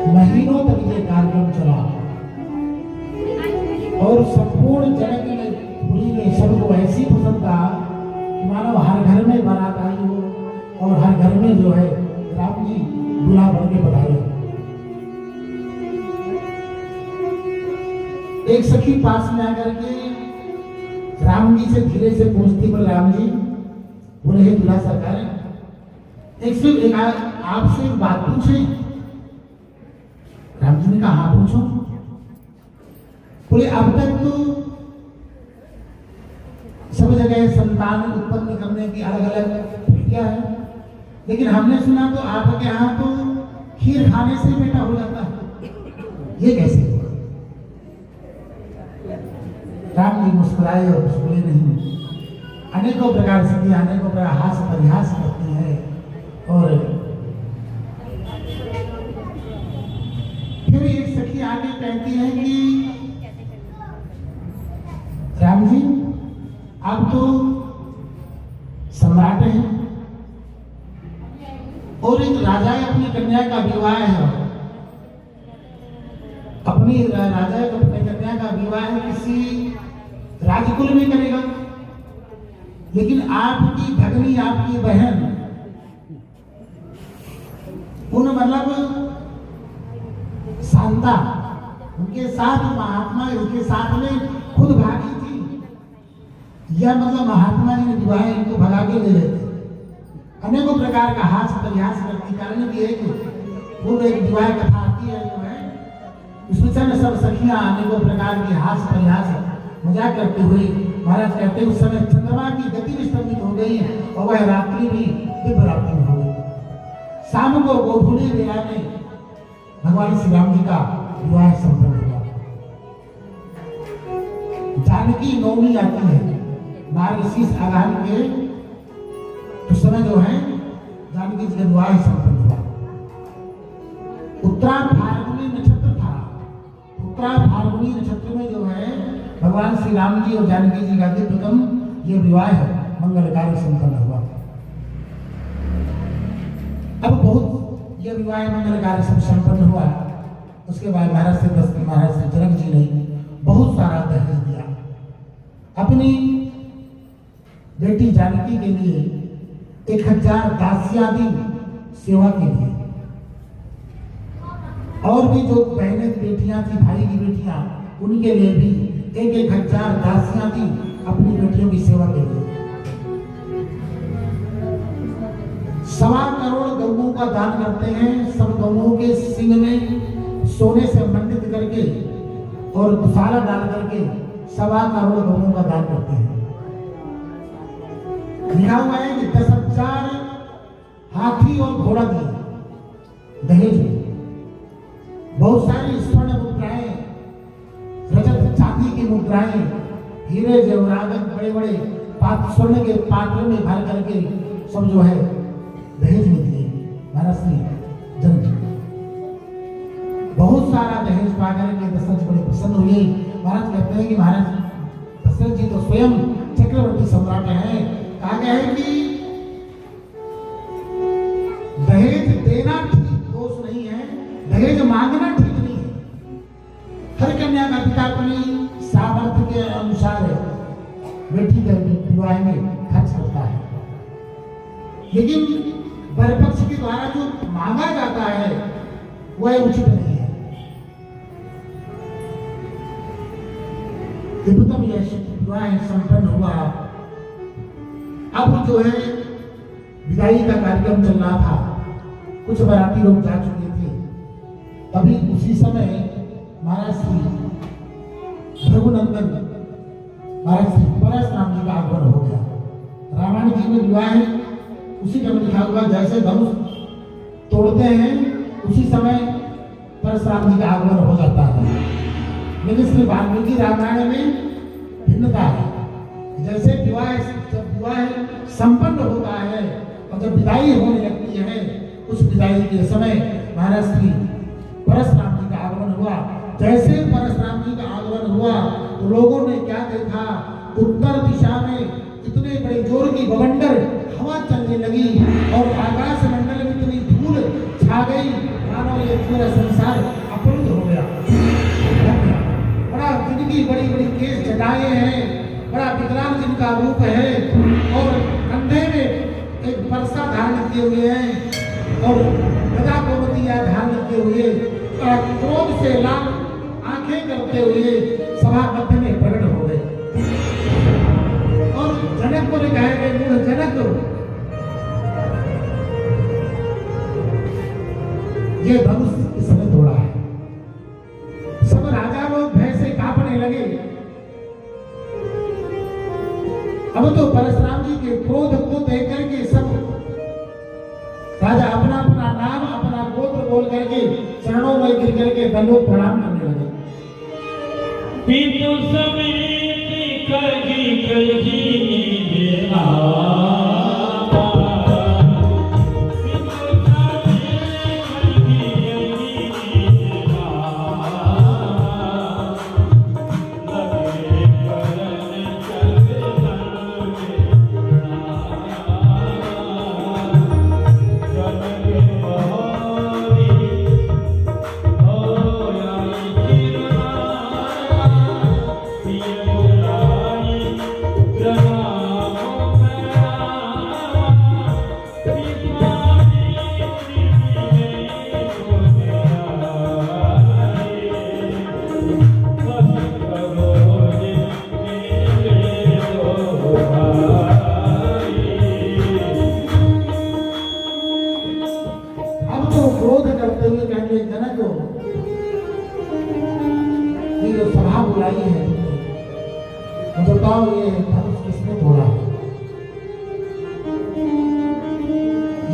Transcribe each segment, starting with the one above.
महीनों तक ये कार्यक्रम चला और संपूर्ण जनकपुरी में सबको ऐसी पसंद था कि मानो हर घर में बारात आई हो और हर घर में जो है राम जी दूल्हा बन के पधारे। एक सखी पास में आकर के राम जी से धीरे से पूछती, बोले राम जी, बोले हे दूल्हा सरकार, आपसे एक बात पूछे। राम जी ने कहा हाँ पूछो। बोले अब तक तो सब जगह संतान उत्पन्न करने की अलग अलग विधियां है, लेकिन हमने सुना तो आपके यहाँ तो खीर खाने से बेटा हो जाता है, ये कैसे हुआ? राम जी मुस्कुराए और कुछ बोले नहीं। अनेकों प्रकार से अनेकों प्रकार हास्य परिहास करते हैं और फिर एक सखी आगे कहती है कि राम जी आप तो सम्राट हैं और एक राजा अपनी कन्या का विवाह है, अपनी राजा अपनी कन्या का विवाह किसी राजकुल में करेगा, लेकिन आपकी भगनी आपकी बहन उन मतलब शांता उनके साथ महात्मा उनके साथ में खुद भागी थी, यह मतलब महात्मा जी ने विवाह इनको भगा के ले लेते। अनेकों प्रकार का हास परिहास करती, कारण भी है कि पूर्व एक विवाह कथा आती है जो है उसमें सब सखियां अनेकों प्रकार के हास परिहास मजाक करते हुए महाराज कहते हैं उस समय चंद्रमा की गति भी स्तंभित हो गई और वह रात्रि भी दिव्य रात्रि हो गई। शाम को गोधूली बेला में भगवान श्री राम जी का विवाह संपन्न हुआ। जानकी नवमी आती है मार्गशीर्ष आगान के उस समय जो है जानकी जी का विवाह संपन्न हुआ। उत्तरा फाल्गुनी नक्षत्र था, उत्तरा फाल्गुनी नक्षत्र में जो है भगवान श्री राम जी और जानकी जी का दिव्यतम ये विवाह मंगल कार्य संपन्न हुआ। अब बहुत ये विवाह मंगल कार्य सब संपन्न हुआ। उसके बाद महाराज श्री जनक जी ने बहुत सारा दहेज दिया अपनी बेटी जानकी के लिए, 1000 दासियादी सेवा के लिए, और भी जो बहनें बेटियां थी भाई की बेटियां उनके लिए भी 1000 दासियां थी अपनी बेटियों की सेवा के लिए। 1.25 करोड़ गौओं का दान करते हैं, सब गौओं के सिंग में सोने से मंडित करके और दुसारा डाल करके 1.25 करोड़ गौओं का दान करते हैं। लिखा हुआ है कि 10,000 हाथी और घोड़ा दिए दहेज में। बहुत सारी स्वर्ण मुद्राएं, रजत चांदी की मुद्राएं, हीरे जवाहरात बड़े बड़े स्वर्ण के पात्र में भर करके सब जो है दहेज में दिए महाराज श्री जनक जी। बहुत सारा दहेज पा करके दशरथ जी बड़े प्रसन्न हुए। महाराज कहते हैं कि महाराज दशरथ जी तो स्वयं चक्रवर्ती सम्राट हैं। कहा गया है कि दहेज देना ठीक दोष नहीं है, दहेज मांगना ठीक नहीं है। हर कन्या का पिता अपनी सामर्थ्य के अनुसार बेटी के विवाह में खर्च करता है, लेकिन वर पक्ष के द्वारा जो मांगा जाता है वह उचित नहीं है। दिव्यतम यह विवाह संपन्न हुआ। अब जो है विदाई का कार्यक्रम चल रहा था, कुछ बाराती लोग जा चुके थे। तभी उसी समय महाराज श्री रघुनंदन महाराज श्री परशुराम जी का आगमन हो गया। रामायण जी में विवाह है उसी का लिखा हुआ, जैसे धनुष तोड़ते हैं उसी समय परशुराम जी का आगमन हो जाता है। लेकिन श्री वाल्मीकि रामायण में भिन्नता है। जैसे जब विवाह संपन्न होता है और जब विदाई होने लगती है, उस विदाई के समय महाराज श्री परशुराम जी का आगमन हुआ। जैसे परशुराम जी का आगमन हुआ तो लोगों ने क्या देखा, उत्तर दिशा में इतने बड़े जोर की बवंडर हवा चलने लगी और आकाश मंडल में इतनी धूल छा गई मानो पर ये पूरा संसार अपवित्र हो गया। बड़ा जिंदगी बड़ी बड़ी केस जटाए हैं, बड़ा विकराल जिनका रूप है और कंधे में एक बरसा धारण किए हुए हैं और गदा गोमतिया धारण किए हुए और क्रोध से लाल आंखें करते हुए सभा मध्य में प्रकट हो गए और जनक को कहा गए, मूढ़ जनक, ये धनुष किसने तोड़ा है? सब राजा लोग भय से कांपने लगे। अब तो परशुराम जी के क्रोध को देख करके सब राजा अपना अपना नाम अपना गोत्र बोल करके चरणों में गिर करके दंडोत प्रणाम करने लगे। पितु समेत कही कही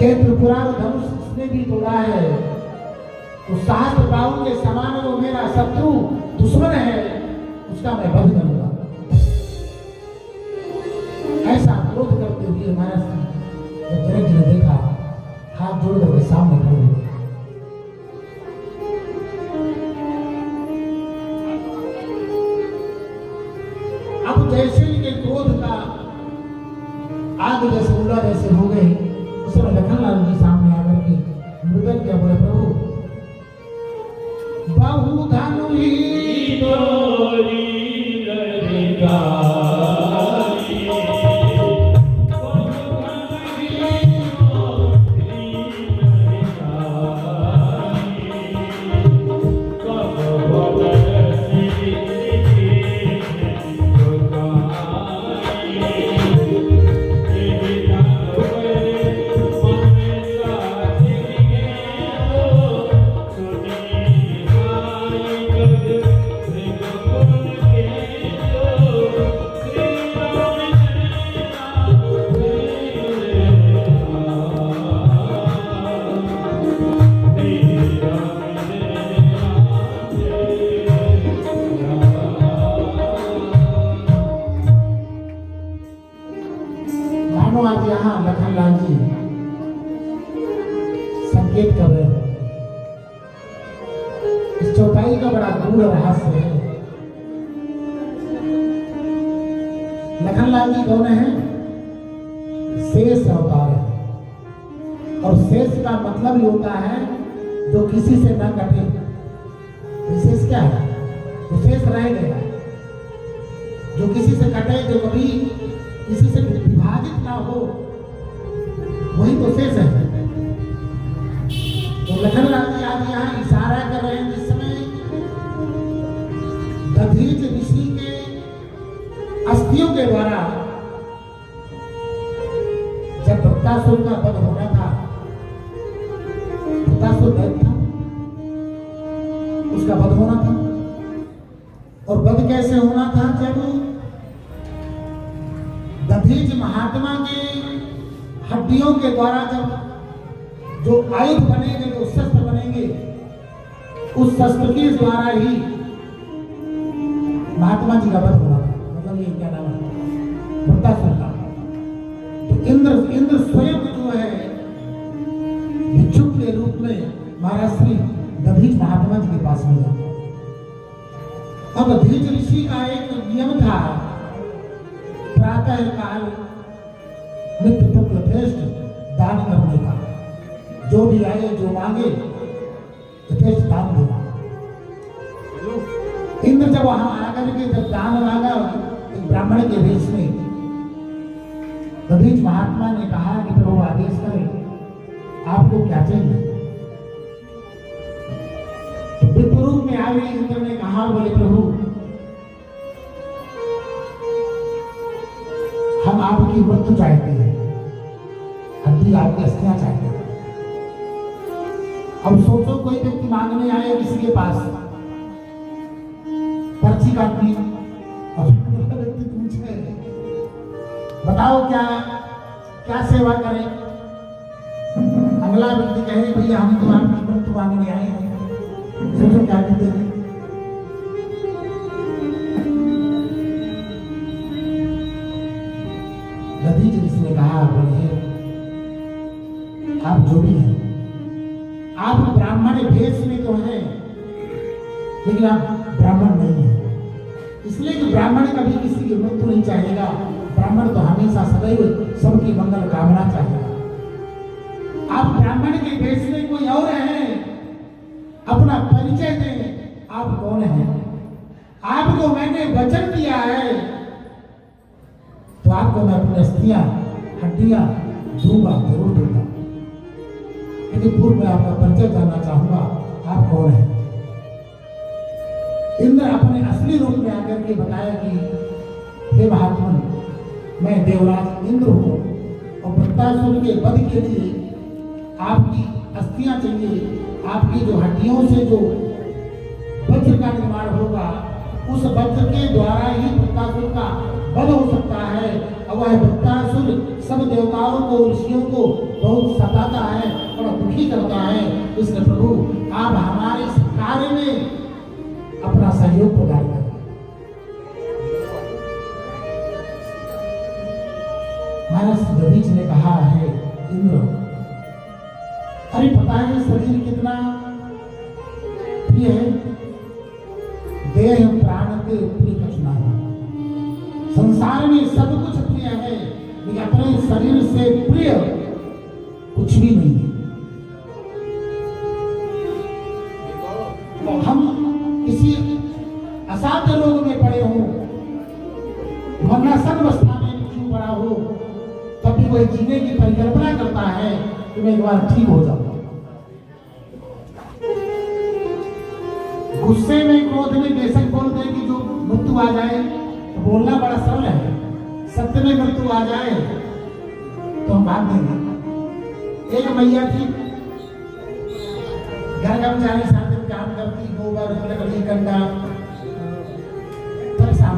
ये त्रिपुरा धनुष किसने भी तोड़ा है? तो सात बाहु के समान वो मेरा शत्रु दुश्मन है, उसका मैं वध करूंगा। ऐसा क्रोध करते हुए महाराज जब जनक जी ने देखा, हाथ जोड़ करके सामने खड़े हुए। अब जैसे इनके क्रोध का आग जैसे उड़ा जैसे हो गई, उस समय लखनलाल जी सामने आकर के निवेदन किया, बोले प्रभु बहु धनु ही तोरी लड़का आज यहाँ लखनलाल जी संकेत कर रहे हैं। इस चौपाई का बड़ा गूढ़ रहस्य है। लखनलाल जी कौन है? शेष अवतार है और शेष का मतलब ही होता है जो किसी से न कटे। विशेष क्या है? तो शेष रह गया, जो किसी से कटे, जो कभी किसी से विभाजित ना हो, वही तो शेष है। तो लखनलाल जी आज यहाँ इशारा कर रहे हैं, जिस समय दधीच ऋषि के अस्थियों के द्वारा जब भक्तासुर का वध होना था, भक्तासुर दैत्य था, उसका वध होना था। और वध कैसे होना था? जब दधीच महात्मा के हड्डियों के द्वारा जब जो आयुध बनेंगे, जो शस्त्र बनेंगे, उस शस्त्र के द्वारा ही महात्मा जी का वध होना था। मतलब ये क्या नाम है? भक्तासुर का। तो इंद्र स्वयं जो है भिक्षुक के रूप में महाराज श्री दधीच महात्मा जी के पास में गया। अब दधीच ऋषि का एक नियम था, प्रातः काल नित्य पुत्र श्रेष्ठ दान करने का। जो भी आए, जो मांगे, जब वहां आकर के जब दान मांगा एक ब्राह्मण के भेष में, तभी महात्मा ने कहा कि प्रभु आदेश करें, आपको क्या चाहिए? तो विप्रूप में आए इंद्र ने कहा, बोले प्रभु हम आपकी मृत्यु चाहते हैं, हड्डी आपकी अस्थियां चाहते हैं। अब सोचो कोई व्यक्ति मांगने आए किसी के पास, पर्ची काटनी, और व्यक्ति पूछे बताओ क्या क्या सेवा करें? अगला व्यक्ति कहे भैया हम तो आपकी मृत्यु मांगने आए हैं, सोचो क्या कहते हैं। दधीच जिसने कहा, बोले आप जो भी हैं, आप ब्राह्मण भेष में तो हैं, लेकिन आप ब्राह्मण नहीं है। इसलिए कि ब्राह्मण कभी किसी की मृत्यु नहीं चाहेगा, ब्राह्मण तो हमेशा सदैव सबकी मंगल कामना चाहेगा। आप ब्राह्मण के भेष में कोई और है, अपना परिचय दें, आप कौन हैं? आपको मैंने वचन दिया है तो आपको मैं अपनी अस्थियां हड्डियां दूंगा, जरूर दूंगा, लेकिन पूर्व में आपका परिचय जानना चाहूंगा, आप कौन है? इंद्र अपने असली रूप में आकर के बताया कि हे महात्मा, मैं देवराज इंद्र हूं और वृत्तासुर के वध के लिए आपकी अस्थियां चाहिए। आपकी जो हड्डियों से जो वज्र का निर्माण होगा, उस वज्र के द्वारा ही वृत्तासुर का वध हो सकता है। और वह वृत्तासुर सब देवताओं को, ऋषियों को बहुत सताता है और दुखी करता है। इसलिए प्रभु आप हमारे इस कार्य में अपना सहयोग प्रदान करें। महाराज दधीच ने कहा है, इंद्र अरे पता है शरीर कितना प्रिय है, देह प्राण के प्रिय कुछ नहीं। संसार में सब कुछ प्रिय है, लेकिन अपने शरीर से प्रिय कुछ भी नहीं है। हम किसी असाध्य रोग में पड़े हो, मरणासन अवस्था में क्यों पड़ा हो, तब भी कोई जीने की परिकल्पना करता है कि मैं एक बार ठीक हो जाऊं। गुस्से में, क्रोध में बेशक बोलते हैं कि जो मृत्यु आ जाए, तो बोलना बड़ा सरल है। सत्य में मृत्यु आ जाए तो हम भाग देंगे। एक मैया थी, घर का बेचारी साथ दिन काम करती, गोबर लकड़ी कंडा, परेशान।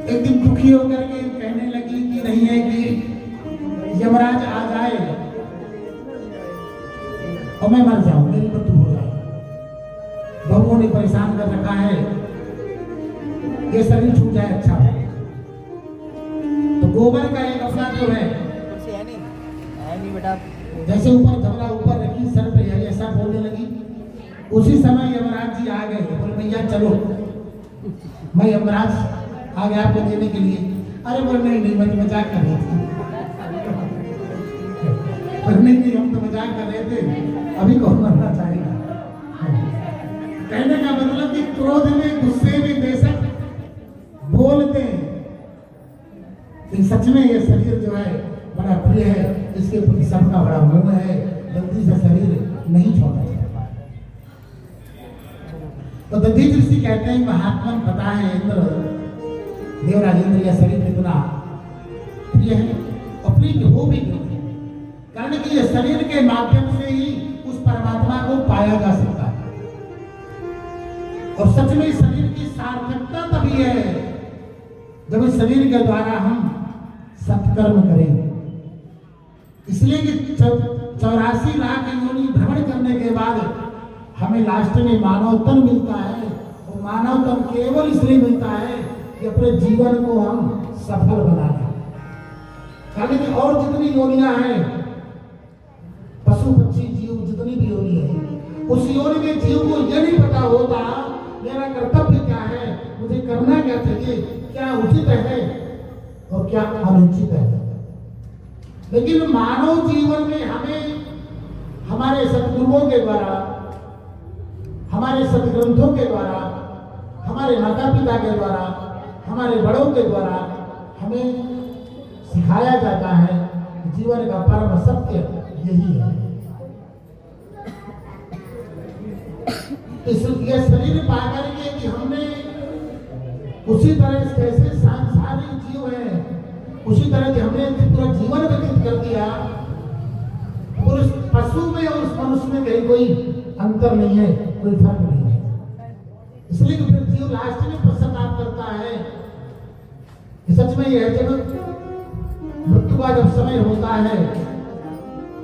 एक दिन दुखी होकर के कहने लगी कि नहीं है कि यमराज आ जाए और मैं मर जाऊं, मेरी मृत्यु हो जाए। बहुओं ने परेशान कर रखा है, ये शरीर छूट जाए अच्छा है। तो गोबर का एक अपना जो है नहीं बेटा, जैसे ऊपर झगड़ा ऊपर रखी सर पे है, ऐसा बोलने लगी। उसी समय यमराज जी आ गए, बोले भैया चलो, मैं यमराज आ गया आपको देने के लिए। अरे बोले नहीं नहीं, मैं मजाक कर रही थी। नहीं हम तो मजाक कर रहे थे, अभी कौन मरना चाहेगा। कहने का मतलब कि क्रोध में, गुस्से में बेशक बोलते हैं, लेकिन सच में ये शरीर जो है बड़ा प्रिय है, इसके प्रति सबका बड़ा मोह है, जल्दी से शरीर नहीं छोड़ना चाहता। तो दधीच ऋषि कहते हैं महात्मा पता है इंद्र, देवराज इंद्र, यह शरीर कितना प्रिय है और प्रिय हो भी क्यों है? कारण कि यह शरीर के माध्यम से ही उस परमात्मा को पाया जा सकता है। और सच में शरीर की सार्थकता तभी है जब इस शरीर के द्वारा हम सत्कर्म करें। इसलिए कि 84 लाख योनि भ्रमण करने के बाद हमें लास्ट में मानव तन मिलता है, और मानव तन केवल इसलिए मिलता है कि अपने जीवन को हम सफल बना लें। कारण कि और जितनी योनियां हैं, पशु पक्षी जीव जितनी भी योनि है, उस योनि में जीव को यह नहीं पता होता मेरा कर्तव्य क्या है, मुझे करना क्या चाहिए, क्या उचित है और क्या अनुचित है। लेकिन मानव जीवन में हमें हमारे सद्गुरुओं के द्वारा हमारे सदग्रंथों के द्वारा, हमारे माता पिता के द्वारा, हमारे बड़ों के द्वारा हमें सिखाया जाता है कि जीवन का परम सत्य यही है। ये शरीर पाकर के कि हमने उसी तरह जैसे सांसारिक जीव है, उसी तरह कि हमने पूरा जीवन व्यतीत कर दिया, और उस पशु में और उस मनुष्य में कहीं कोई अंतर नहीं है, कोई फर्क नहीं है। इसलिए फिर जीव लास्ट में पश्चाताप करता है कि सच में यह जब मृत्यु का जब समय होता है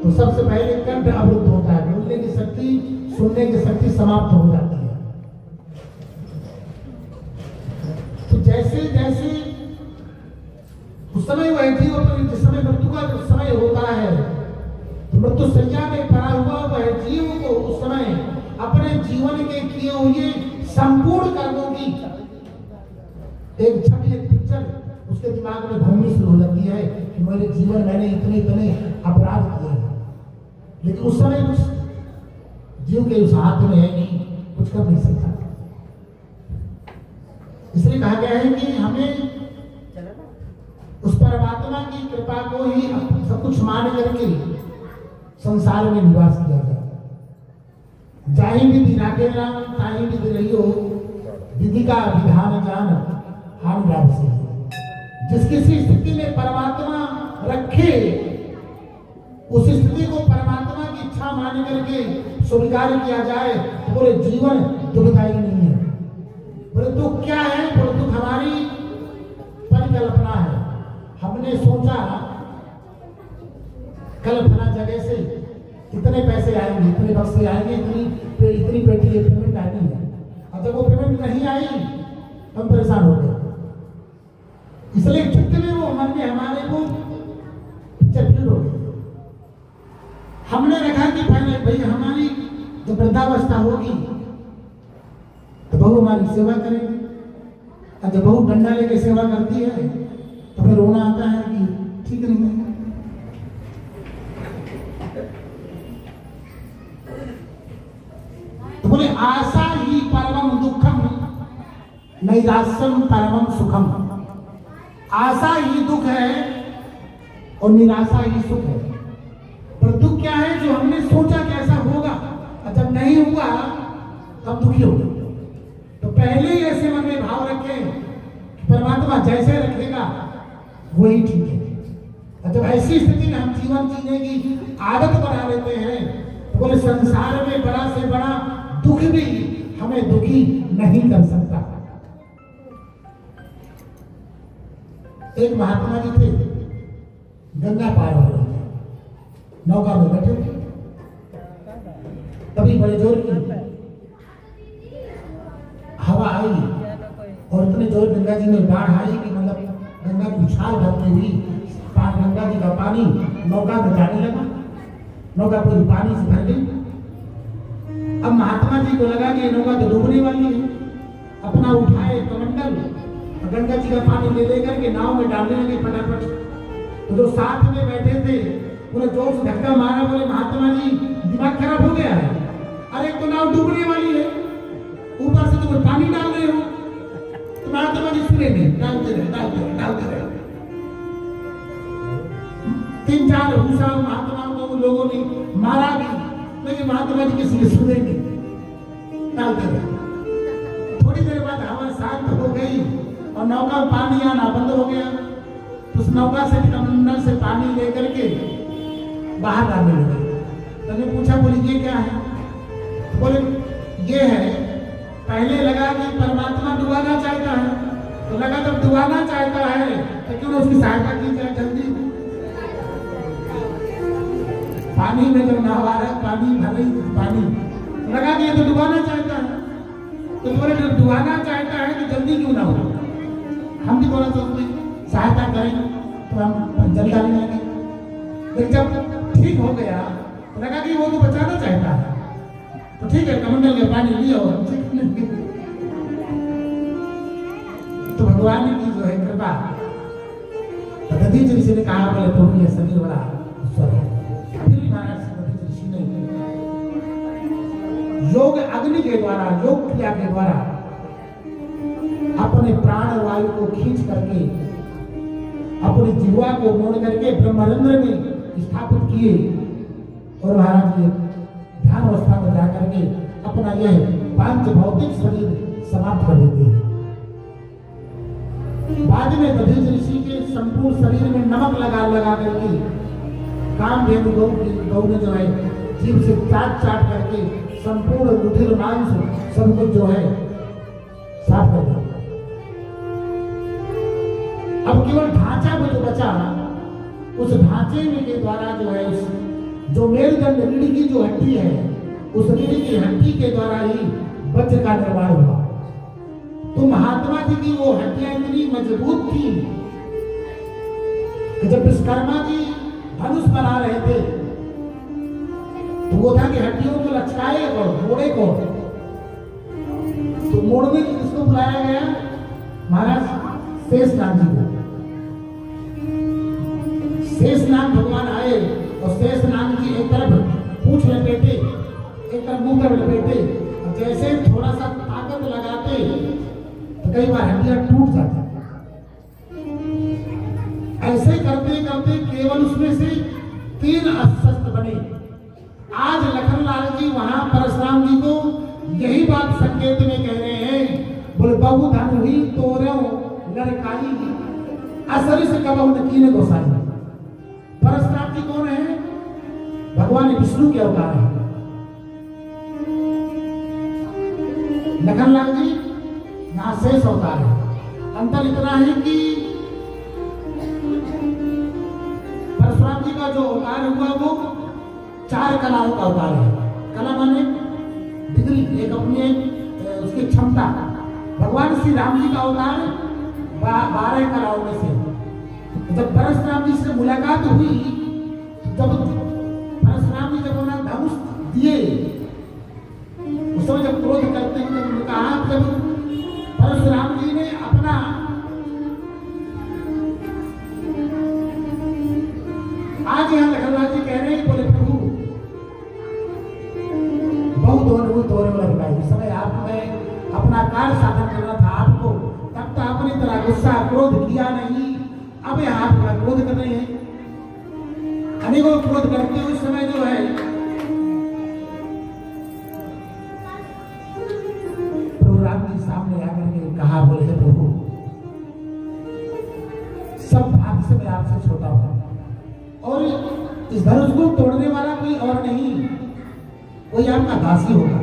तो सबसे पहले कंठ अवरुद्ध होता है, बोलने की शक्ति, सुनने की शक्ति समाप्त हो जाती है। तो जैसे जैसे उस समय वह जीव जिस समय मृत्यु का जब समय होता है तो मृत्यु संज्ञा में पड़ा हुआ वह जीव को उस समय अपने जीवन के किए हुए संपूर्ण कर्मों की एक छवि, एक पिक्चर उसके दिमाग में घूमनी शुरू हो जाती है कि मेरे जीवन मैंने इतने इतने अपराध किए हैं। लेकिन उस समय कुछ जीव के उस हाथ में है नहीं, कुछ कर नहीं सकता। इसलिए कहा गया है कि हमें उस परमात्मा की कृपा को ही सब कुछ मान करके संसार में निवास किया जाए। जाहि विधि राखे राम ताहि विधि रहियो, विधि का विधान जान हानि लाभ से। जिस किसी स्थिति में परमात्मा रखे उस स्थिति को परमात्मा की इच्छा मान करके स्वीकार किया जाए तो बोले जीवन दुखदायी नहीं है। बोले दुख क्या है? बोले दुख हमारी परिकल्पना है। हमने सोचा कल फला जगह से इतने पैसे आएंगे, इतने बक्से आएंगे, इतनी पेटी पेमेंट आनी है, और जब वो पेमेंट नहीं आई हम परेशान हो गए। इसलिए चित्त में वो मन में हमारे को पिक्चर हो गई। हमने रखा कि पहले भाई हमारी जब वृद्धावस्था होगी तो बहू हमारी सेवा करेगी, और जब बहू डंडा लेके सेवा करती है तो फिर रोना आता है कि ठीक नहीं है। तो बोले आशा ही परमम दुखम नैराश्यम परमम सुखम। आशा ही दुख है और निराशा ही सुख है। पर दुख क्या है? जो हमने सोचा कि ऐसा होगा और जब नहीं हुआ तब दुखी हो गए। तो पहले ही ऐसे मन में भाव रखें कि परमात्मा जैसे रखेगा वही ठीक है। और जब ऐसी स्थिति में हम जीवन जीने की आदत बना लेते हैं तो बोले संसार में बड़ा से बड़ा दुख भी हमें दुखी नहीं कर सकता। एक महात्मा जी थे, गंगा पार हो रहे थे, नौका में बैठे थे, तभी बड़े जोर की हवा आई और इतने जोर गंगा जी में बाढ़ आई कि मतलब गंगा की उछाल भरती हुई गंगा जी का पानी नौका में जाने लगा। नौका पूरी पानी से भर गई। अब महात्मा जी को लगा कि नौका तो डूबने वाली है। अपना उठाए कमंडल गंगा जी का पानी ले लेकर के नाव में डालने लगे फटाफट। तो जो साथ में बैठे थे उन्हें जोर से धक्का मारा। बोले महात्मा जी दिमाग खराब हो गया है, अरे तो नाव डूबने वाली है, ऊपर से तुम पानी डाल रहे हो। तो महात्मा जी सुने नहीं, डालते रहे। 3-4 हुसा महात्माओं को लोगों ने मारा भी, लेकिन महात्मा जी किसी के सुने नहीं, डालते रहे। थोड़ी देर बाद हवा शांत हो गई और नौका में पानी आना बंद हो गया। तो उस नौका से कमंडल से पानी लेकर के बाहर डालने लगे। तो ने पूछा, बोले ये क्या है? तो बोले ये है, पहले लगा कि परमात्मा डुबाना चाहता है, तो लगा जब डुबाना चाहता है तो क्यों उसकी सहायता की जाए जल्दी। पानी में जब नहा रहा पानी भले पानी लगा कि ये तो डुबाना चाहता है, तो बोले जब डुबाना चाहता है तो जल्दी क्यों ना हो, हम भी थोड़ा सा उसमें सहायता करें तो हम जल डालने लगे। लेकिन जब ठीक हो गया तो लगा कि वो तो बचाना चाहता है, तो ठीक है कमंडल का पानी लिया और तो भगवान की जो है कृपा। तो दधीच ऋषि ने कहा, बोले प्रभु ये शरीर बड़ा ईश्वर है। फिर भी महाराज दधीच ऋषि ने योग अग्नि के द्वारा, योग क्रिया के द्वारा अपने प्राण वायु को खींच करके अपनी जीवा को मोड़ करके ब्रह्मरंध्र में स्थापित किए और महाराज जी ध्यान अवस्था में जाकर के अपना यह पांच भौतिक शरीर समाप्त कर देते हैं। बाद में दधीच ऋषि के संपूर्ण शरीर में नमक लगा लगा करके कामधेनु गौ ने जो है जीभ से चाट चाट करके संपूर्ण रुधिर मांस सब कुछ जो है साफ कर दिया। अब केवल ढांचा में जो बचा, उस ढांचे में के द्वारा जो है उस जो मेरुदंड रीढ़ की जो हड्डी है, उस रीढ़ की हड्डी के द्वारा ही वज्र का निर्माण हुआ। तो महात्मा जी की वो हड्डियां इतनी मजबूत थी कि जब विश्वकर्मा जी धनुष बना रहे थे तो वो था कि हड्डियों को लचकाए और मोड़े को, तो मोड़ने की किसको बुलाया गया? महाराज शेषनाग जी को। शेषनाग भगवान आए और शेषनाग जी एक तरफ पूंछ लपेटे, एक तरफ मुंह पर लपेटे, और जैसे थोड़ा सा ताकत लगाते तो कई बार हड्डियां टूट जाती। ऐसे करते करते केवल उसमें से 3 अस्वस्थ बने। आज लखनलाल जी वहां परशुराम जी को यही बात संकेत में कह रहे हैं, बोले बहु धन हुई तोरो लड़काई असरी से कब कीने गोसाई। परशुराम जी कौन है? भगवान विष्णु के अवतार है। लखनलाल जी यहाँ शेष अवतार है। अंतर इतना है कि परशुराम जी का जो अवतार हुआ वो 4 कलाओं का अवतार है। कला माने डिग्री, एक अपनी उसकी क्षमता। भगवान श्री राम जी का अवतार 12 कलाओं में से। जब परशुराम जी से मुलाकात हुई, जब परशुराम जी जब उन्हें धनुष दिए, उस समय जब क्रोध करते हैं, जब कहा, जब परशुराम जी ने अपना आज यहाँ लखनलाल जी कह रहे हैं, बोले प्रभु बहुत तोरे वाला इस समय आप में अपना कार्य साधन करना था आपको, तब तो आपने तरह गुस्सा क्रोध किया नहीं। अब यहाँ आप क्रोध कर रहे हैं, अनेकों क्रोध करते उस समय जो है प्रभु राम जी सामने आकर के कहा, बोले हे प्रभु सब भाग से मैं आपसे छोटा हूं और इस धनुष को तोड़ने वाला कोई और नहीं, कोई आपका दासी होगा।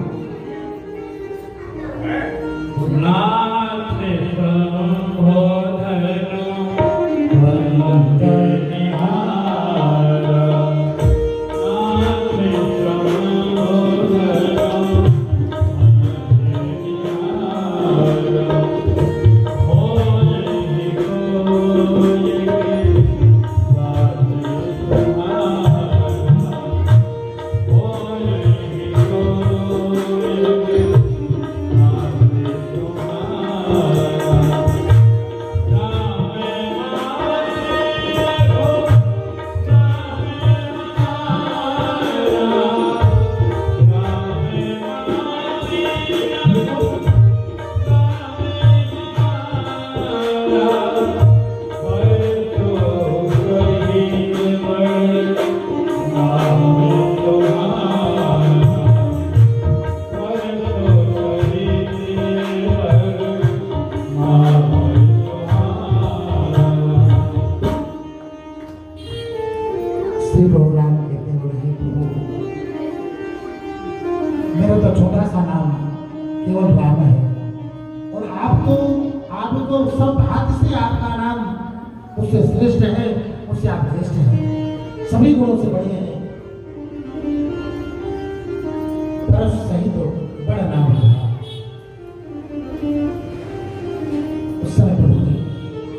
मेरा तो छोटा सा नाम केवल राम है और आपको सब भाग्य से आपका नाम उससे श्रेष्ठ है, उससे आप श्रेष्ठ हैं, सभी गुणों से बड़े हैं। परश सही तो बड़ा नाम है। उस समय प्रभु जी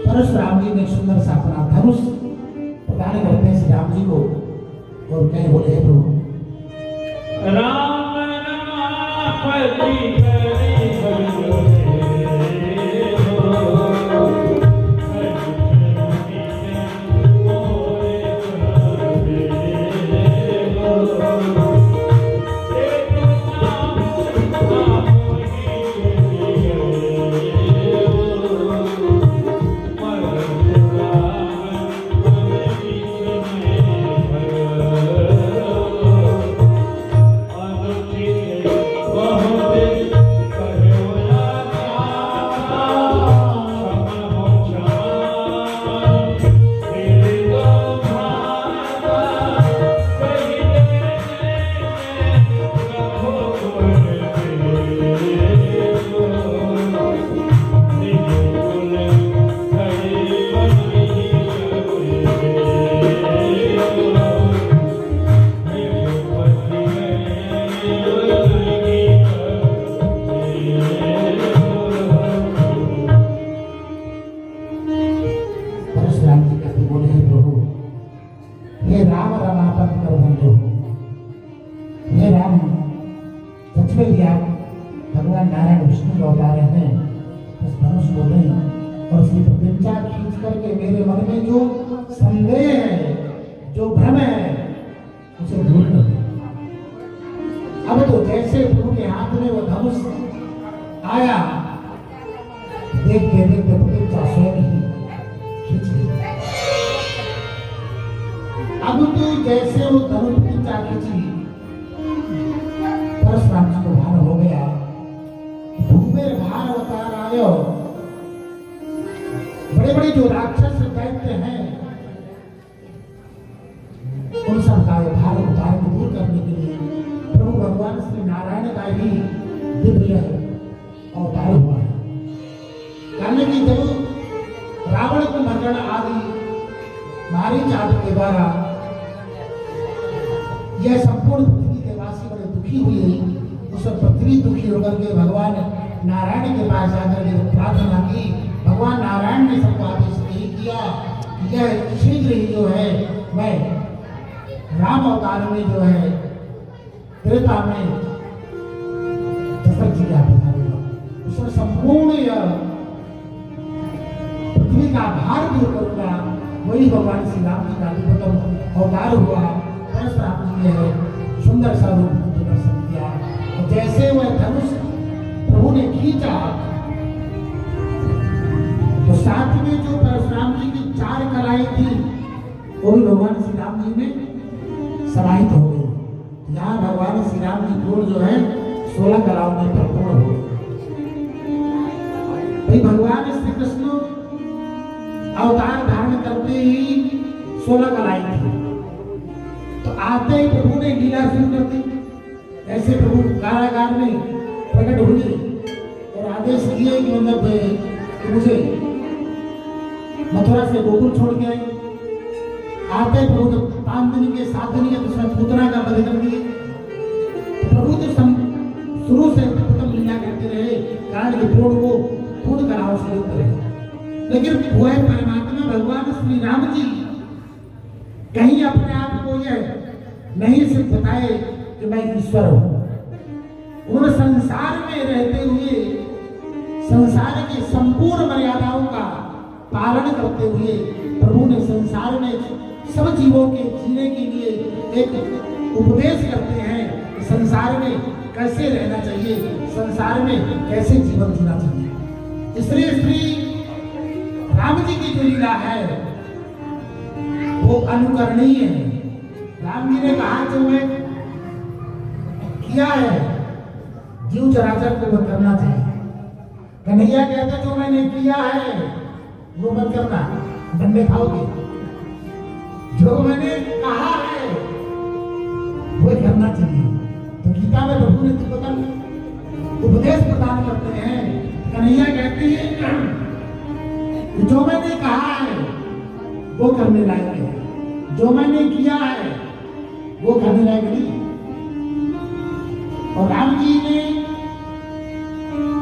परशुराम जी ने सुंदर सा अपना धनुष प्रदान करते हैं श्री राम जी को और कहे, बोले हे प्रभु राम रमापति करी भजो उसके लिए आप भगवान नारायण विष्णु अवतार हैं, उस धनुष को लें और उसकी प्रतिज्ञा खींच करके मेरे मन में जो संदेह है, जो भ्रम है, उसे दूर कर दो। अब तो जैसे प्रभु के हाथ में वो धनुष आया, देखते देखते प्रतिज्ञा स्वयं ही खींच ली। अब तो जैसे वो धनुष प्रतिज्ञा खींची, परशुराम जी को भान हो गया कि भूमेर भार अवतार आयो। बड़े बड़े जो राक्षस दैत्य हैं, उन सब का भार उतार को दूर करने के लिए प्रभु भगवान श्री नारायण का ही दिव्य अवतार हुआ है। कारण कि जब रावण को मर्दन आदि मारीच आदि के द्वारा यह संपूर्ण पृथ्वी के वासी बड़े दुखी हुए, उस पृथ्वी दुखी होकर के भगवान नारायण के पास जाकर के प्रार्थना की। भगवान नारायण ने सबको आदेश नहीं किया कि यह शीघ्र ही जो है मैं राम अवतार में जो है त्रेता में दशरथ जी का पधारूंगा, उसमें संपूर्ण यह पृथ्वी का भार दूर करूंगा। वही भगवान श्री राम जी का अधिपतम अवतार हुआ। परशुराम जी ने सुंदर सा रूप दर्शन किया और जैसे वह धनुष प्रभु ने खींचा तो साथ में जो परशुराम जी की 4 कलाएं थी, वो भी भगवान श्री राम जी में समाहित हो गई। यहाँ भगवान श्री राम जी को जो है 16 कलाओं में परिपूर्ण हो गए। भाई भगवान श्री कृष्ण अवतार धारण करते ही 16 कलाएं थी, तो आते ही प्रभु ने लीला शुरू कर दी। ऐसे प्रभु कारागार में प्रकट हुए और आदेश दिए कि मतलब कि मुझे मथुरा से गोकुल छोड़ के आए। आते प्रभु जब 5 दिन के 7 दिन के दशरथ पुतना का वध कर दिए। प्रभु तो शुरू से प्रथम लीला करते रहे, कारण के पूर्ण कलाओं से युक्त रहे। लेकिन वह परमात्मा भगवान श्री राम जी कहीं अपने आप को यह नहीं सिर्फ बताए कि मैं ईश्वर हूं। उन्होंने संसार में रहते हुए संसार की संपूर्ण मर्यादाओं का पालन करते हुए प्रभु ने संसार में सब जीवों के जीने के लिए एक उपदेश करते हैं कि संसार में कैसे रहना चाहिए, संसार में कैसे जीवन जीना चाहिए। इसलिए श्री राम जी की जो लीला है वो अनुकरणीय है। राम जी ने कहा जो मैं किया है जीव चराचर को मत करना चाहिए। कन्हैया कहते जो मैंने किया है वो मत करना, दंडे खाओगे। जो मैंने कहा है वो करना चाहिए। तो गीता में प्रभु ने उपदेश प्रदान करते हैं। कन्हैया कहते हैं कि जो मैंने कहा है वो करने लायक है, जो मैंने किया है वो करने लायक नहीं। और राम जी ने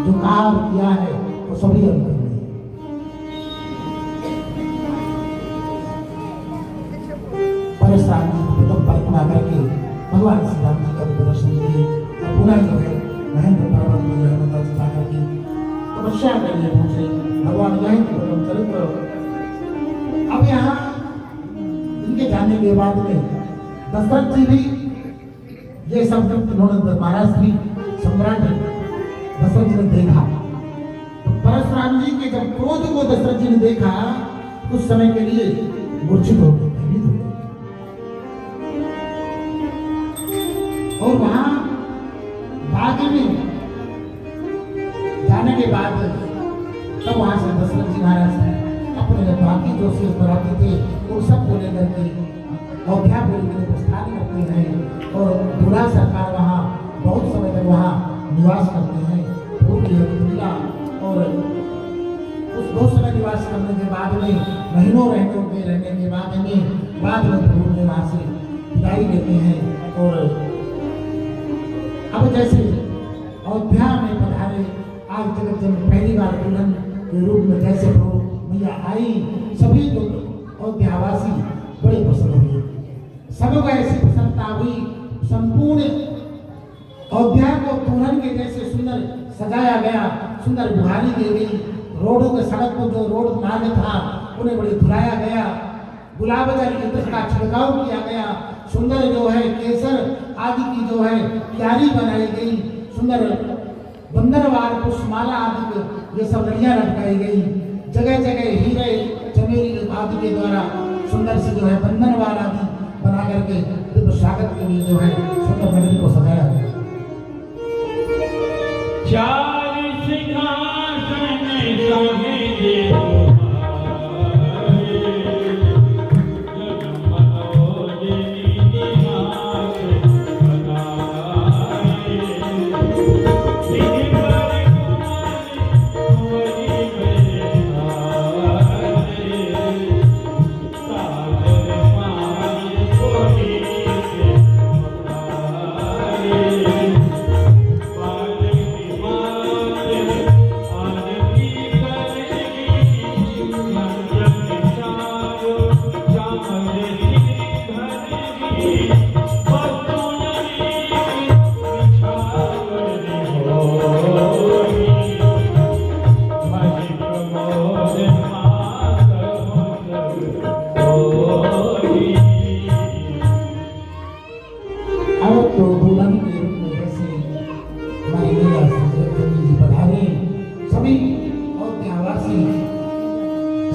जो कहा और किया है वो सभी अंतर में। परशुराम जी को प्रथम परिक्रमा करके भगवान श्री राम जी का दर्शन दिए और पुनः जो है महेंद्र पर्वत में जो है माता जी जाकर के तपस्या करने पहुंचे। भगवान यहीं के परम चरित्र। अब यहाँ इनके जाने के बाद में दशरथ जी भी ये सब उन्होंने महाराज श्री सम्राट दशरथ जी ने देखा। तो परशुराम जी के जब क्रोध को दशरथ जी ने देखा कुछ समय के लिए मूर्छित हो गए, भयभीत हो गए। और वहां बाग में जाने के बाद तब वहां से दशरथ जी महाराज अपने जब बाकी जो शेष बराती थे वो सब को लेकर के अयोध्यापुरी के प्रस्थान करते हैं और दूल्हा सरकार वहाँ बहुत समय तक वहाँ निवास करते हैं। और उस बहुत समय निवास करने के बाद में महीनों रहने के बाद में प्रभु ने वहाँ से विदाई लेते हैं। और अब जैसे अयोध्या में पधारे आज जगत जन पहली बार दुल्हन के रूप में जैसे प्रभु मैया आई, सभी तो अयोध्यावासी बड़े प्रसन्न हुए। सबको ऐसी प्रसन्नता हुई, संपूर्ण अयोध्या को दुल्हन के जैसे सुंदर सजाया गया, सुंदर बुहारी दी गई, रोडों के सड़क पर जो रोड मार्ग था उन्हें बड़ी धुलाया गया, गुलाब जल इत्र का छिड़काव किया गया, सुंदर जो है केसर आदि की जो है क्यारी बनाई गई, सुंदर बंदरवार पुष्पमाला आदि ये सब लड़ियां लटकाई गई, जगह जगह हीरे चमेली आदि के द्वारा सुंदर से जो है बंधनवार आदि बना करके दिव्य स्वागत के लिए जो है सुंदर मंदिर को सजाया गया। चार सिंहासन सोने दे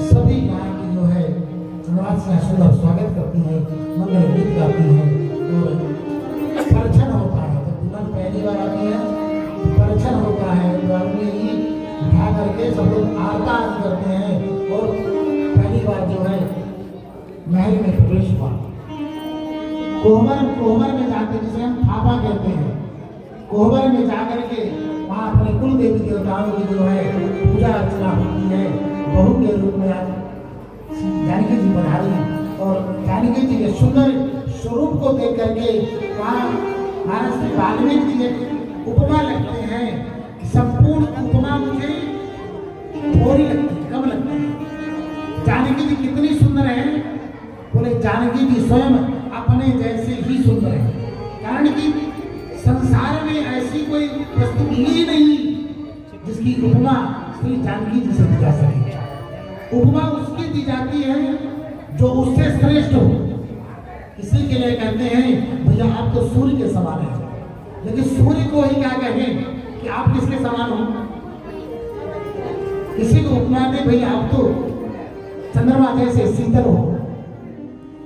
सभी गाय की जो है सुंदर स्वागत करती है, मंगल गीत गाती है और परिछन होता है। जब दुल्हन पहली बार आती है तो परिछन होता है, तो अपने ही उठा करके सब लोग आरती करते हैं और पहली बार जो है महल में प्रवेश हुआ। कोहबर में जाते, जिसे हम थापा कहते हैं, कोहबर में जाकर के वहाँ अपने कुल देवी देवताओं की जो है पूजा अर्चना होती है। बहू के रूप में जानकी जी पधारी और जानकी जी के सुंदर स्वरूप को देख करके वहाँ महाराज श्री वाल्मीकि जी एक उपमा लगते हैं कि संपूर्ण उपमा मुझे थोड़ी लगती है, कम लगती है। जानकी जी कितनी सुंदर है, बोले जानकी जी स्वयं अपने जैसे ही सुंदर है, कारण कि संसार में ऐसी कोई वस्तु मिली नहीं जिसकी उपमा श्री जानकी जी से दी जा सके। उपमा उसकी दी जाती है जो उससे श्रेष्ठ हो। इसी के लिए कहते हैं भैया आप तो सूर्य के समान हैं, लेकिन सूर्य को ही क्या कहें कि आप किसके समान हो। किसी को उपमा दे भैया आप तो चंद्रमा जैसे शीतल हो,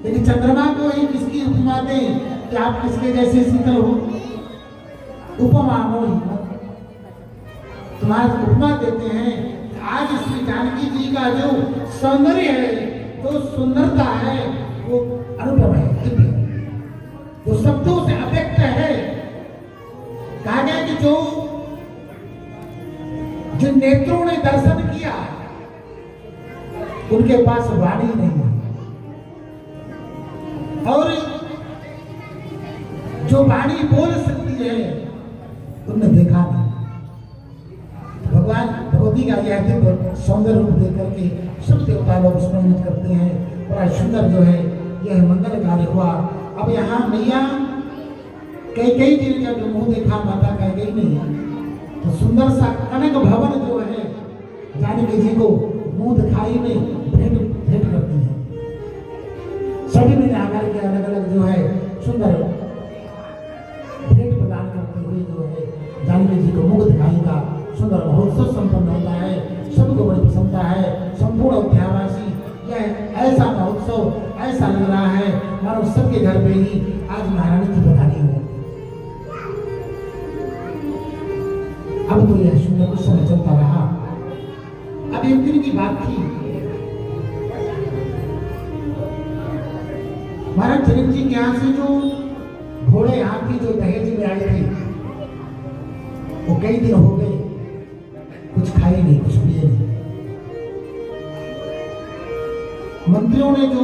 लेकिन चंद्रमा को ही किसकी उपमा दे कि आप किसके जैसे शीतल हो। उपमा हो तुम्हारे उपमा देते हैं। आज श्री जानकी जी का जो सौंदर्य है, जो सुंदरता है, वो अनुपम है, दिव्य है, वो शब्दों से अव्यक्त है। कहा गया कि जो जिन नेत्रों ने दर्शन किया उनके पास वाणी नहीं है, और जो वाणी बोल सकती है तुमने देखा नहीं। भगवान भगवती का यह दिव्य सौंदर्य रूप देख करके सब देवता लोग स्मरण करते हैं। बड़ा सुंदर जो है यह मंगल कार्य हुआ। अब यहाँ मैया कई दिन जब मुंह देखा माता कैकेयी नहीं, तो सुंदर सा कनक भवन जो है जानकी जी को मुंह दिखाई में भेंट करती है। सभी ने आकर के अलग अलग जो है सुंदर भेंट प्रदान करते हुए जो है जानकी जी को मुख दिखाई का सुंदर महोत्सव संपन्न होता है। सबको बड़ी प्रसन्नता है। संपूर्ण अयोध्यावासी यह ऐसा महोत्सव ऐसा लग रहा है मानो सबके घर पे ही आज महारानी की पधारी हो। अब तो यह सुंदर कुछ समय चलता रहा। अब एक दिन की बात थी, महाराज जनक जी के यहाँ से जो घोड़े हाथी जो दहेज में आए थे वो कई दिन हो गए, कुछ खाए नहीं, कुछ पिए नहीं। मंत्रियों ने जो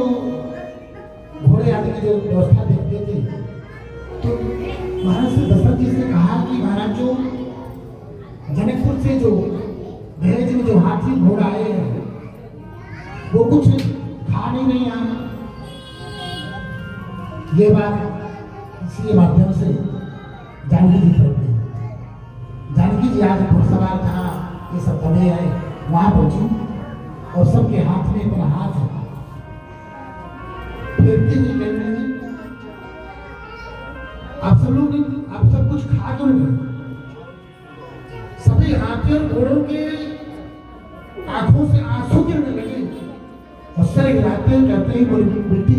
घोड़े आदि की जो व्यवस्था देखते थे, तो महाराज से दशरथ जी से कहा कि महाराज जो जनकपुर से जो दहेज में जो हाथी घोड़ा आए हैं वो कुछ खा नहीं आए। ये बात इसके माध्यम से जानकी जी जी आज घुड़सवार जहाँ ये सब बने हैं वहां पहुंची और सबके हाथ में अपना हाथ फेरती हुई कह रही थी, आप सब कुछ खा क्यों नहीं? सभी हाथी और घोड़ों के आंखों से आंसू गिरने लगे और सर हिलाते हुए कहते हैं, बोली बेटी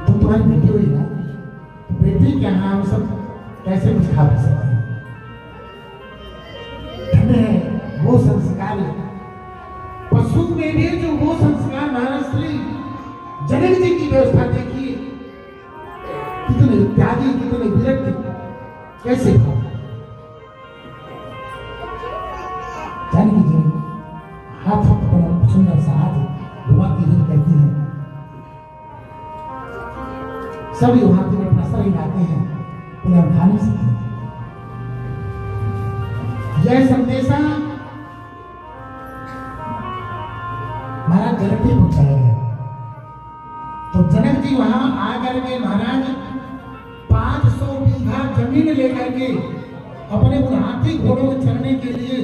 तुम तुम्हारी बेटी हुई ना, तो बेटी क्या हम सब कैसे कुछ खा पी सकते हैं? धन्य है वो संस्कार, पशु में भी जो वो संस्कार महाराज श्री जनक जी की व्यवस्था देखिए, कितने त्यागी कितने विरक्त, कैसे खाओ। जानकी जी हाथ अपना सुंदर सा हाथ घुमाती हुई कहती हैं, सभी वहां से अपना सर हिलाते हैं, बोले हम खा नहीं सकते। यह संदेशा महाराज जनक जी पहुंचाया गया। तो जनक जी वहां आकर के महाराज 500 बीघा जमीन लेकर के अपने उन हाथी घोड़ों को चढ़ने के लिए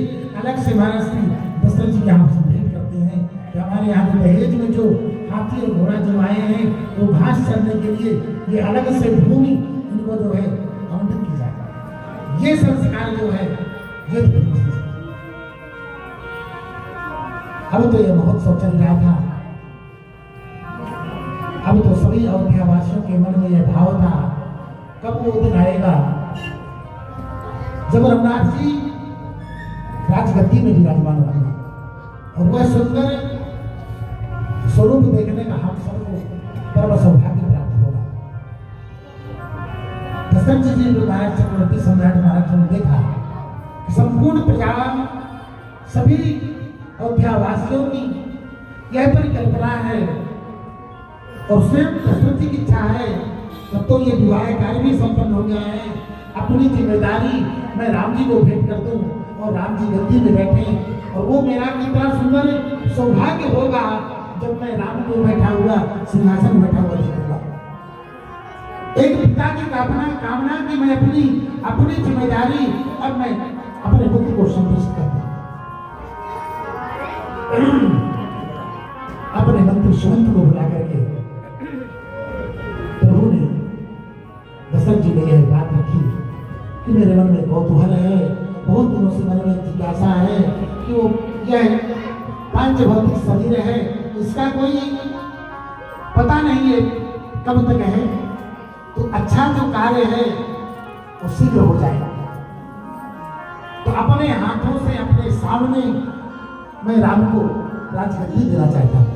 अलग से महाराज श्री दशरथ जी के हमसे भेंट करते हैं कि हमारे यहाँ पे दहेज में जो हाथी और घोड़ा जो आए हैं वो घास चढ़ने के लिए ये अलग से भूमि इनको जो है आवंटित की जाए। ये संस्कार जो है ये अब तो ये महोत्सव चल रहा था, अब तो सभी अयोध्या वासियों के मन में यह भाव था कब वो दिन आएगा जब रघुनाथ जी राजगद्दी में विराजमान होंगे और वह सुंदर स्वरूप देखने का हम सबको परम सौभाग्य प्राप्त होगा। दशरथ जी महाराज चक्रवर्ती सम्राट महाराज ने देखा कि संपूर्ण प्रजा सभी अयोध्या वासियों की यह परिकल्पना है और स्वयं दशरथ जी की इच्छा है, तब तो ये विवाह कार्य भी संपन्न हो गया है। अपनी जिम्मेदारी मैं राम जी को भेंट कर दूं और राम जी गद्दी में बैठे और वो मेरा कितना सुंदर सौभाग्य होगा जब मैं राम को बैठा हुआ सिंहासन बैठा हुआ देखूंगा। एक पिता की कामना कि मैं अपनी जिम्मेदारी अब मैं अपने पुत्र को संतुष्ट कर दूं। अपने मंत्री सुमंत को बुला करके प्रभु ने दशरथ जी ने यह बात रखी कि मेरे मन में कौतूहल है, बहुत दिनों से मन में जिज्ञासा है कि वो यह पांचभौतिक शरीर है, इसका कोई पता नहीं है कब तक है, तो अच्छा जो कार्य है वो शीघ्र हो जाएगा। तो अपने हाथों से अपने सामने मैं राम को राजगद्दी देना चाहता हूँ।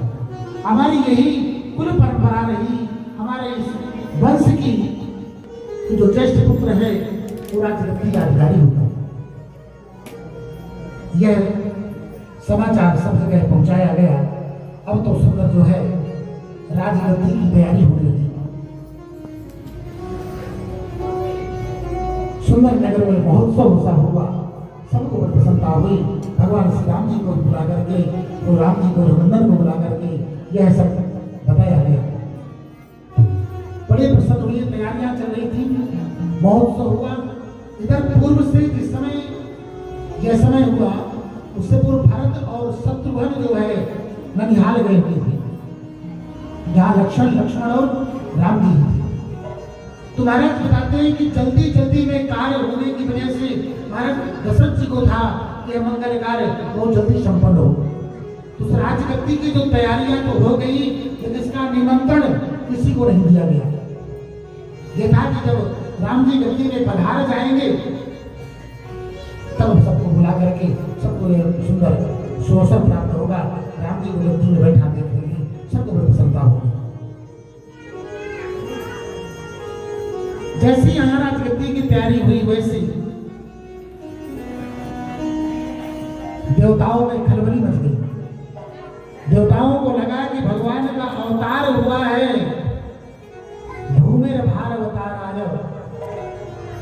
हमारी यही कुल परंपरा रही, हमारे इस वंश की जो ज्येष्ठ पुत्र है वो राजगद्दी का अधिकारी होता है। यह समाचार सब जगह पहुंचाया गया। अब तो सुंदर जो है राजगद्दी की तैयारी होने लगी। सुंदर नगर में महोत्सव सा हुआ, सबको बड़ी प्रसन्नता हुई। भगवान श्री राम जी को बुला करके और राम जी को रघुनंदन को बुला करके यह सब बताया गया। बड़े प्रसन्न हुए, तैयारियां चल रही थी, महोत्सव हुआ। इधर पूर्व से जिस समय यह समय हुआ उससे पूर्व भरत और शत्रुघ्न जो है ननिहाल गए हुए थे, जहाँ लक्ष्मण और राम जी थे। तो महाराज बताते हैं कि जल्दी जल्दी में कार्य होने की वजह से महाराज दशरथ जी को था कि मंगल कार्य बहुत जल्दी संपन्न हो। तो राजगद्दी की जो तैयारियां तो हो गई, लेकिन इसका निमंत्रण किसी को नहीं दिया गया। ये था कि जब राम जी गद्दी में पधार जाएंगे तब सबको बुला करके सबको सुंदर सुअवसर प्राप्त होगा, राम जी को गद्दी में बैठा देखेंगे, सबको बड़ी प्रसन्नता होगी। जैसी यहाँ राजगद्दी की तैयारी हुई वैसे देवताओं में खलबली मच गई। देवताओं को लगा कि भगवान का अवतार हुआ है, भूमेर भार अवतार आय।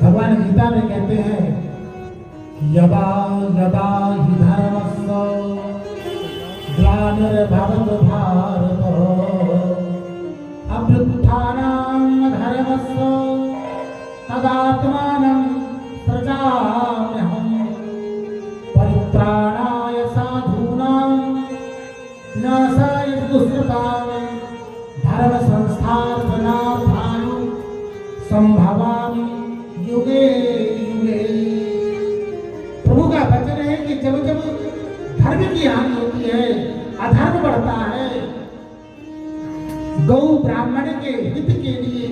भगवान गीता में कहते हैं यदा यदा हि धर्मस्य ग्लानिर्भवति भारत अभ्युत्थानं धर्मस्य तदात्मानं प्रजापति गौ ब्राह्मण के हित के लिए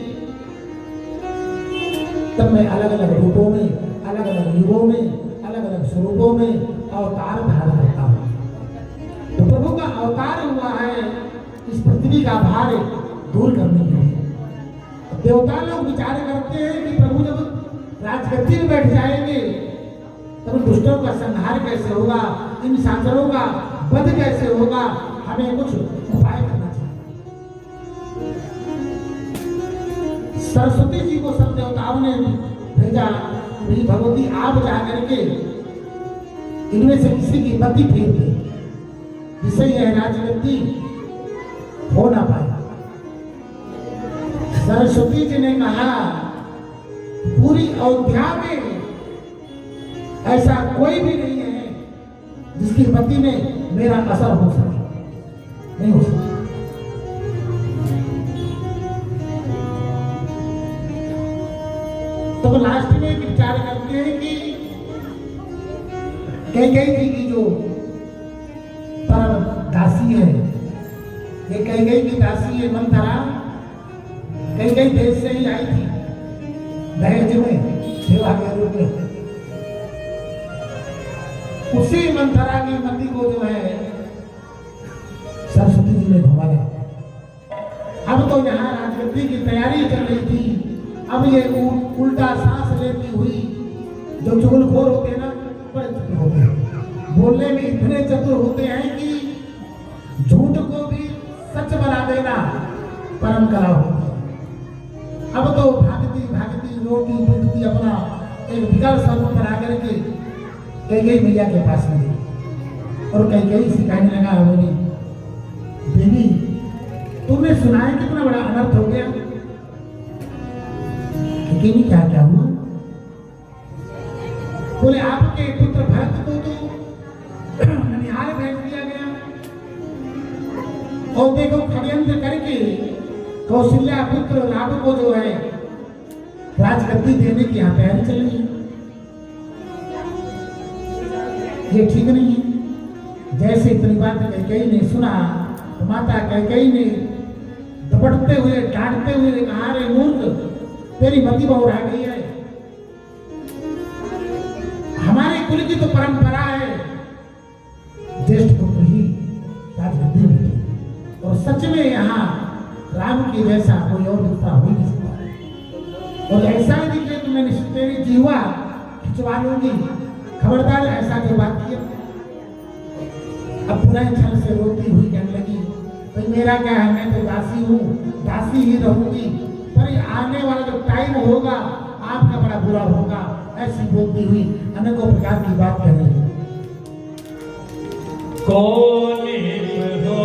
तब मैं अलग अलग रूपों में, अलग अलग युगों में, अलग अलग स्वरूपों में अवतार धारण करता हूं। तो प्रभु का अवतार हुआ है इस पृथ्वी का भार दूर करने के लिए। देवता लोग विचार करते हैं कि प्रभु जब राजगद्दी में बैठ जाएंगे तब दुष्टों का संहार कैसे होगा, इन सांसरों का वध कैसे होगा, हमें कुछ उपाय करना चाहिए। सरस्वती जी को सब देवताओं ने भेजा, मेरी भगवती आप जाकर के इनमें से किसी की मति फेर दे जिससे यह राजगद्दी हो ना पाए। सरस्वती जी ने कहा पूरी अयोध्या में ऐसा कोई भी नहीं है जिसकी मति में मेरा असर हो सके, नहीं हो सकता। तो लास्ट में विचार करते हैं कि कैकेयी जी की जो परम दासी है, ये कैकेयी की दासी है मंथरा, कैकेयी देश से ही आई थी दहेज में सेवा के रूप में। उसी मंथरा की मति को जो है सरस्वती जी ने घुमाया। अब तो यहाँ राजगद्दी की तैयारी चल रही थी। अब ये उल्टा सांस लेती हुई जो चुगलखोर होते हैं ना, बड़े चतुर होते हैं, बोलने में इतने चतुर होते हैं कि झूठ को भी सच बना देना परम कला होती है। अब तो भागती भागती रोटी टूटती अपना एक विकल स्वरूप बना करके कैकेयी मैया के पास में गई और कैकेयी से कहने लगा, बोली देवी तुमने सुना है कितना बड़ा अनर्थ हो गया। कैकेयी क्या क्या हुआ? बोले आपके पुत्र भरत को तो ननिहाल भेज दिया गया और देखो षड्यंत्र करके कौशल्या पुत्र राम को जो है राजगद्दी देने की यहाँ तैयारी चल रही है। ये ठीक नहीं है। जैसे इतनी बात कैकेयी ने सुना तो माता कैकेयी ने दपटते हुए डांटते हुए कहा, रे मूर्ख, तेरी मति बहुरा गई है। हमारे कुल की तो परंपरा है ज्येष्ठ पुत्र ही राजगद्दी में, और सच में यहाँ राम के जैसा कोई और दूसरा हो नहीं सकता। और ऐसा ही दिखे तो मैं तेरी जीवा खिंचवा लूंगी, खबरदार ऐसा जो बात किया। अब पुनः छल से रोती हुई कहने लगी, भाई मेरा क्या है, मैं तो दासी हूँ, दासी ही रहूंगी, पर आने वाला जो टाइम होगा आपका बड़ा बुरा होगा। ऐसी बोलती हुई अनेकों प्रकार की बात कह रही है। कौन हो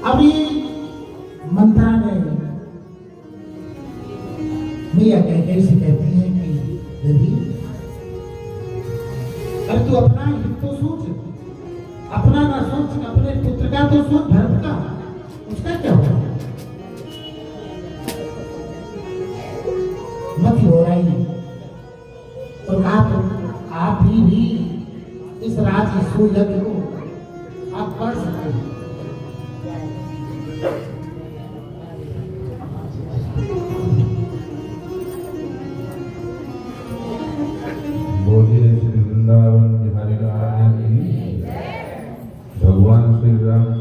हम ही तू अपना हित तो सोच, अपना ना सोच, अपने पुत्र का तो सोच, भरत का, उसका क्या होगा? मत हो रही तो आप भी इस राज यज्ञ को आप कर सकते हैं। बोलिए श्री वृंदावन बिहारी लाल की। भगवान श्री राम